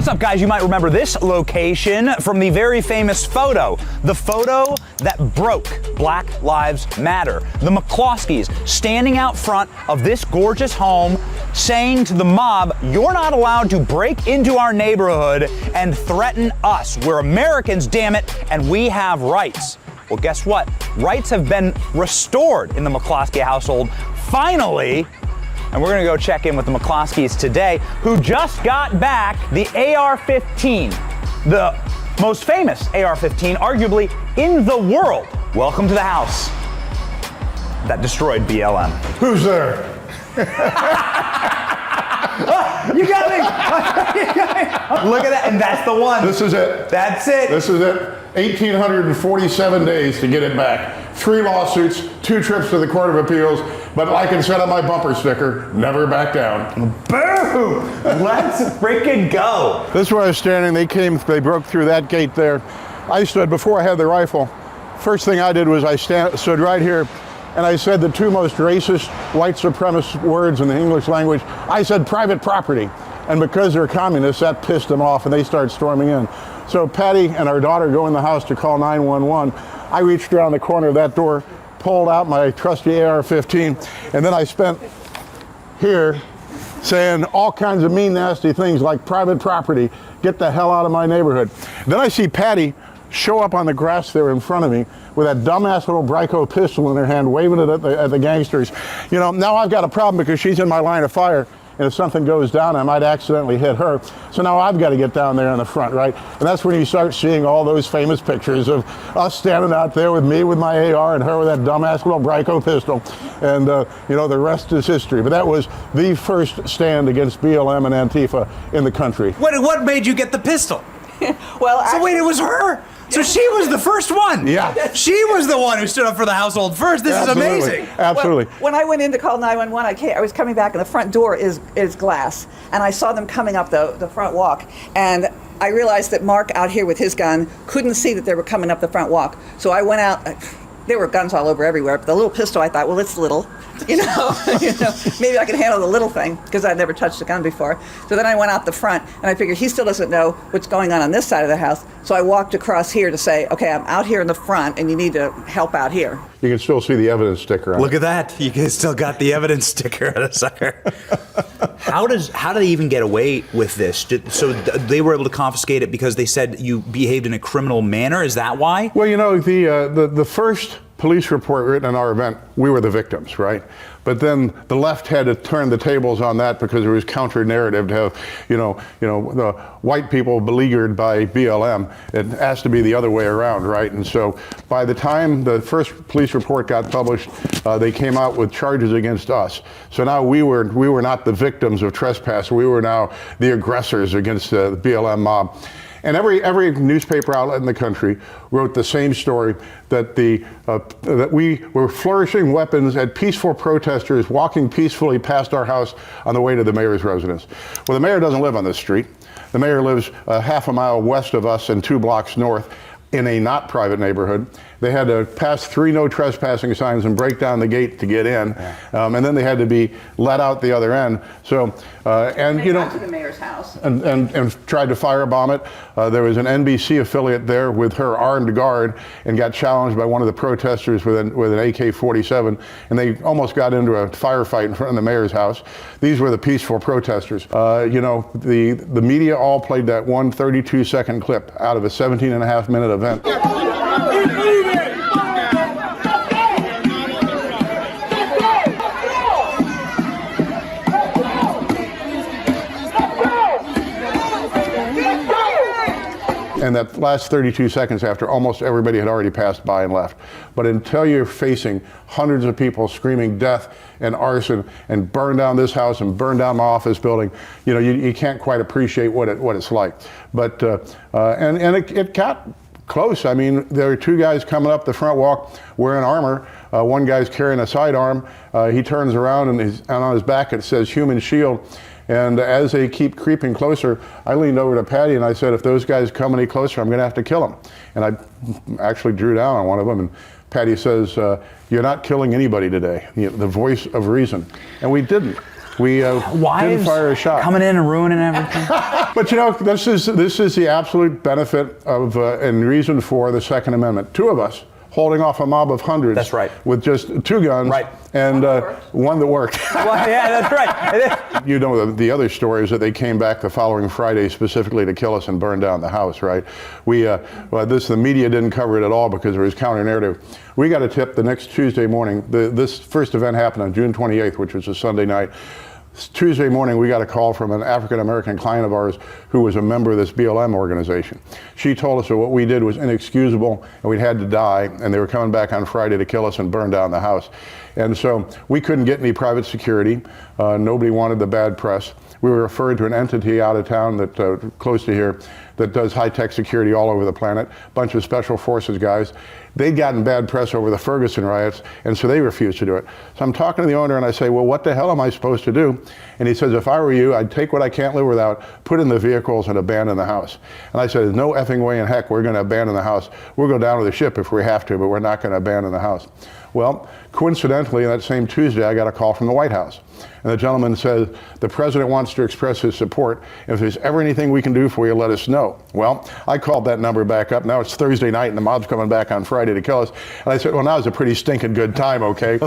What's up, guys? You might remember this location from the very famous photo. The photo that broke Black Lives Matter. The McCloskeys standing out front of this gorgeous home saying to the mob, you're not allowed to break into our neighborhood and threaten us. We're Americans, damn it, and we have rights. Well, guess what? Rights have been restored in the McCloskey household, finally. And we're gonna go check in with the McCloskeys today, who just got back the AR-15, the most famous AR-15, arguably in the world. Welcome to the house that destroyed BLM. Who's there? You got me! Look at that, and that's the one. This is it. That's it. This is it. 1,847 days to get it back. 3 lawsuits, 2 trips to the Court of Appeals, but like I said on my bumper sticker, never back down. Boom! Let's freaking go. This is where I was standing. They broke through that gate there. I stood, before I had the rifle, first thing I did was I stood right here and I said the 2 most racist, white supremacist words in the English language. I said private property. And because they're communists, that pissed them off and they started storming in. So Patty and our daughter go in the house to call 911. I reached around the corner of that door, pulled out my trusty AR-15, and then I spent here saying all kinds of mean, nasty things like private property, get the hell out of my neighborhood. Then I see Patty show up on the grass there in front of me with that dumbass little Bryco pistol in her hand, waving it at the gangsters. You know, now I've got a problem because she's in my line of fire. And if something goes down, I might accidentally hit her. So now I've got to get down there in the front, right? And that's when you start seeing all those famous pictures of us standing out there with me with my AR and her with that dumbass little Bryco pistol. And, you know, the rest is history. But that was the first stand against BLM and Antifa in the country. What made you get the pistol? Well, So wait, it was her? So she was the first one? Yeah. She was the one who stood up for the household first. This is amazing. Absolutely. When I went in to call 911, I was coming back and the front door is glass. And I saw them coming up the front walk. And I realized that Mark out here with his gun couldn't see that they were coming up the front walk. So I went out. There were guns all over everywhere. But the little pistol, I thought, well, it's little. You know, maybe I can handle the little thing because I'd never touched a gun before. So then I went out the front and I figured he still doesn't know what's going on this side of the house. So I walked across here to say, okay, I'm out here in the front and you need to help out here. You can still see the evidence sticker on Look at that. You guys still got the evidence sticker on the sucker. How do they even get away with this? So they were able to confiscate it because they said you behaved in a criminal manner? Is that why? Well, you know, the first police report written on our event, we were the victims, right? But then the left had to turn the tables on that because there was counter-narrative to have, you know, the white people beleaguered by BLM. It has to be the other way around, right? And so by the time the first police report got published, they came out with charges against us. So now we were not the victims of trespass. We were now the aggressors against the BLM mob. And every newspaper outlet in the country wrote the same story, that that we were flourishing weapons at peaceful protesters walking peacefully past our house on the way to the mayor's residence. Well, the mayor doesn't live on this street. The mayor lives half a mile west of us and 2 blocks north in a not private neighborhood. They had to pass 3 no trespassing signs and break down the gate to get in, and then they had to be let out the other end. So, and you know, got to the mayor's house and tried to firebomb it. There was an NBC affiliate there with her armed guard and got challenged by one of the protesters with an AK-47, and they almost got into a firefight in front of the mayor's house. These were the peaceful protesters. You know, the media all played that one 32-second clip out of a 17-and-a-half-minute event. And that last 32 seconds after, almost everybody had already passed by and left. But until you're facing hundreds of people screaming death and arson and burn down this house and burn down my office building, you know, you can't quite appreciate what it's like. But and it got close. I mean, there were 2 guys coming up the front walk wearing armor. One guy's carrying a sidearm. He turns around and on his back it says human shield. And as they keep creeping closer, I leaned over to Patty and I said, if those guys come any closer, I'm going to have to kill them. And I actually drew down on one of them. And Patty says, you're not killing anybody today. You know, the voice of reason. And we didn't. We Wives didn't fire a shot. coming in and ruining everything. But you know, this is the absolute benefit of and reason for the Second Amendment. Two of us holding off a mob of hundreds. That's right. With just two guns. Right. And one that worked. Well, yeah, that's right. You know, the other story is that they came back the following Friday specifically to kill us and burn down the house, right? The media didn't cover it at all because it was counter-narrative. We got a tip the next Tuesday morning. This first event happened on June 28th, which was a Sunday night. Tuesday morning, we got a call from an African-American client of ours who was a member of this BLM organization. She told us that what we did was inexcusable and we'd had to die, and they were coming back on Friday to kill us and burn down the house. And so we couldn't get any private security. Nobody wanted the bad press. We were referred to an entity out of town that close to here that does high-tech security all over the planet, bunch of special forces guys. They'd gotten bad press over the Ferguson riots, and so they refused to do it. So I'm talking to the owner and I say, well, what the hell am I supposed to do? And he says, if I were you, I'd take what I can't live without, put in the vehicles and abandon the house. And I said, there's no effing way in heck we're gonna abandon the house. We'll go down to the ship if we have to, but we're not gonna abandon the house. Well, coincidentally, that same Tuesday, I got a call from the White House. And the gentleman said, the president wants to express his support. If there's ever anything we can do for you, let us know. Well, I called that number back up. Now it's Thursday night and the mob's coming back on Friday to kill us. And I said, well, now's a pretty stinking good time, okay?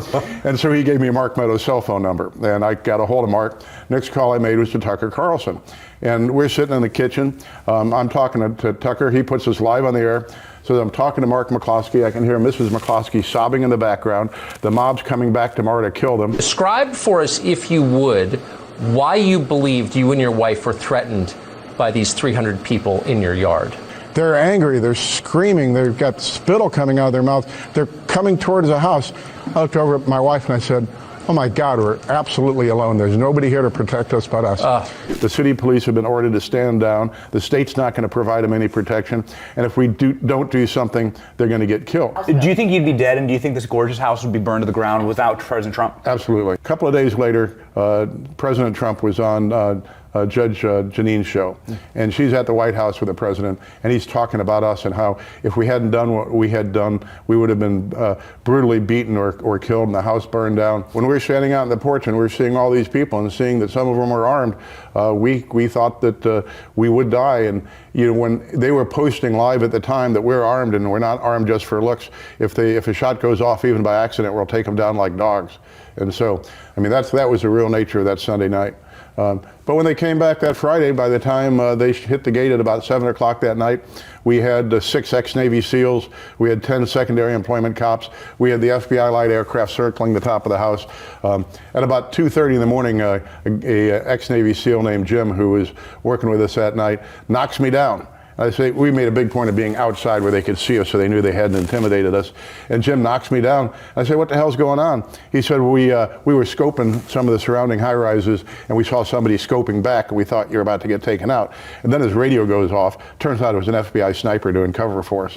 And so he gave me Mark Meadows' cell phone number. And I got a hold of Mark. Next call I made was to Tucker Carlson. And we're sitting in the kitchen. I'm talking to Tucker. He puts us live on the air. So I'm talking to Mark McCloskey. I can hear Mrs. McCloskey sobbing in the background. The mob's coming back tomorrow to kill them. Describe for us, if you would, why you believed you and your wife were threatened by these 300 people in your yard. They're angry. They're screaming. They've got spittle coming out of their mouth. They're coming towards the house. I looked over at my wife and I said, oh my God, we're absolutely alone. There's nobody here to protect us but us. The city police have been ordered to stand down. The state's not going to provide them any protection. And if we don't do something, they're going to get killed. Do you think you'd be dead, and do you think this gorgeous house would be burned to the ground without President Trump? Absolutely. A couple of days later, President Trump was on Judge Janine's show, and she's at the White House with the president, and he's talking about us and how if we hadn't done what we had done, we would have been brutally beaten or killed and the house burned down. When we were standing out on the porch and we were seeing all these people and seeing that some of them were armed, we thought that we would die. And you know, when they were posting live at the time that we're armed and we're not armed just for looks, if a shot goes off even by accident, we'll take them down like dogs. And so, I mean, that was the real nature of that Sunday night. But when they came back that Friday, by the time they hit the gate at about 7 o'clock that night, we had 6 ex-Navy SEALs, we had 10 secondary employment cops, we had the FBI light aircraft circling the top of the house. At about 2:30 in the morning, a ex-Navy SEAL named Jim, who was working with us that night, knocks me down. I say, we made a big point of being outside where they could see us so they knew they hadn't intimidated us. And Jim knocks me down. I say, what the hell's going on? He said, we were scoping some of the surrounding high rises and we saw somebody scoping back and we thought you're about to get taken out. And then his radio goes off. Turns out it was an FBI sniper doing cover for us.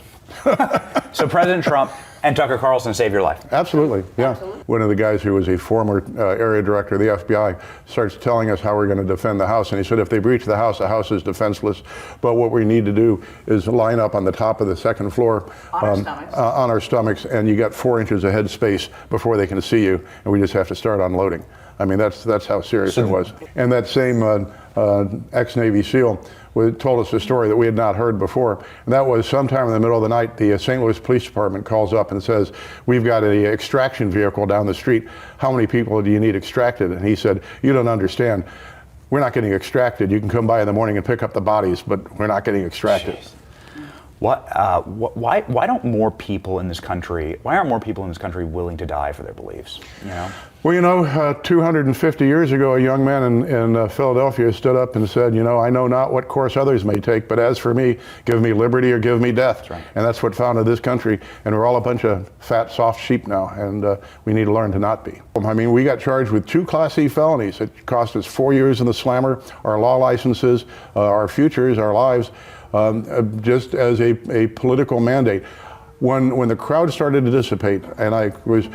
So President Trump and Tucker Carlson saved your life? Absolutely, yeah. Absolutely. One of the guys who was a former area director of the FBI starts telling us how we're going to defend the house. And he said, if they breach the house is defenseless. But what we need to do is line up on the top of the second floor on our stomachs, and you got 4 inches of head space before they can see you. And we just have to start unloading. I mean, that's how serious it was. And that same ex-Navy SEAL told us a story that we had not heard before. And that was sometime in the middle of the night, the St. Louis Police Department calls up and says, we've got an extraction vehicle down the street. How many people do you need extracted? And he said, you don't understand. We're not getting extracted. You can come by in the morning and pick up the bodies, but we're not getting extracted. Jeez. Why don't more people in this country, why aren't more people in this country willing to die for their beliefs? You know? Well, you know, 250 years ago, a young man in Philadelphia stood up and said, you know, I know not what course others may take, but as for me, give me liberty or give me death. That's right. And that's what founded this country. And we're all a bunch of fat, soft sheep now, and we need to learn to not be. I mean, we got charged with 2 Class C felonies. It cost us 4 years in the slammer, our law licenses, our futures, our lives, just as a political mandate. when the crowd started to dissipate and I was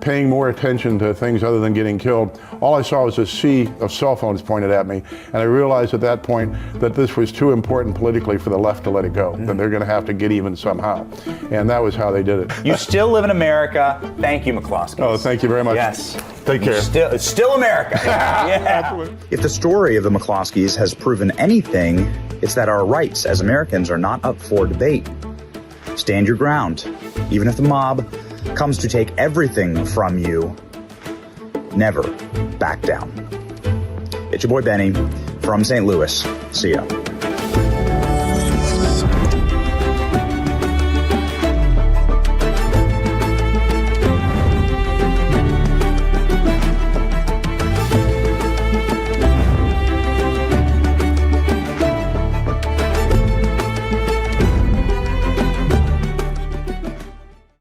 paying more attention to things other than getting killed, all I saw was a sea of cell phones pointed at me. And I realized at that point that this was too important politically for the left to let it go, that they're going to have to get even somehow. And that was how they did it. You still live in America. Thank you, McCloskey. Oh, thank you very much. Yes. Take care. It's still America. Yeah. If the story of the McCloskeys has proven anything, it's that our rights as Americans are not up for debate. Stand your ground. Even if the mob comes to take everything from you, never back down. It's your boy Benny from St. Louis. See ya.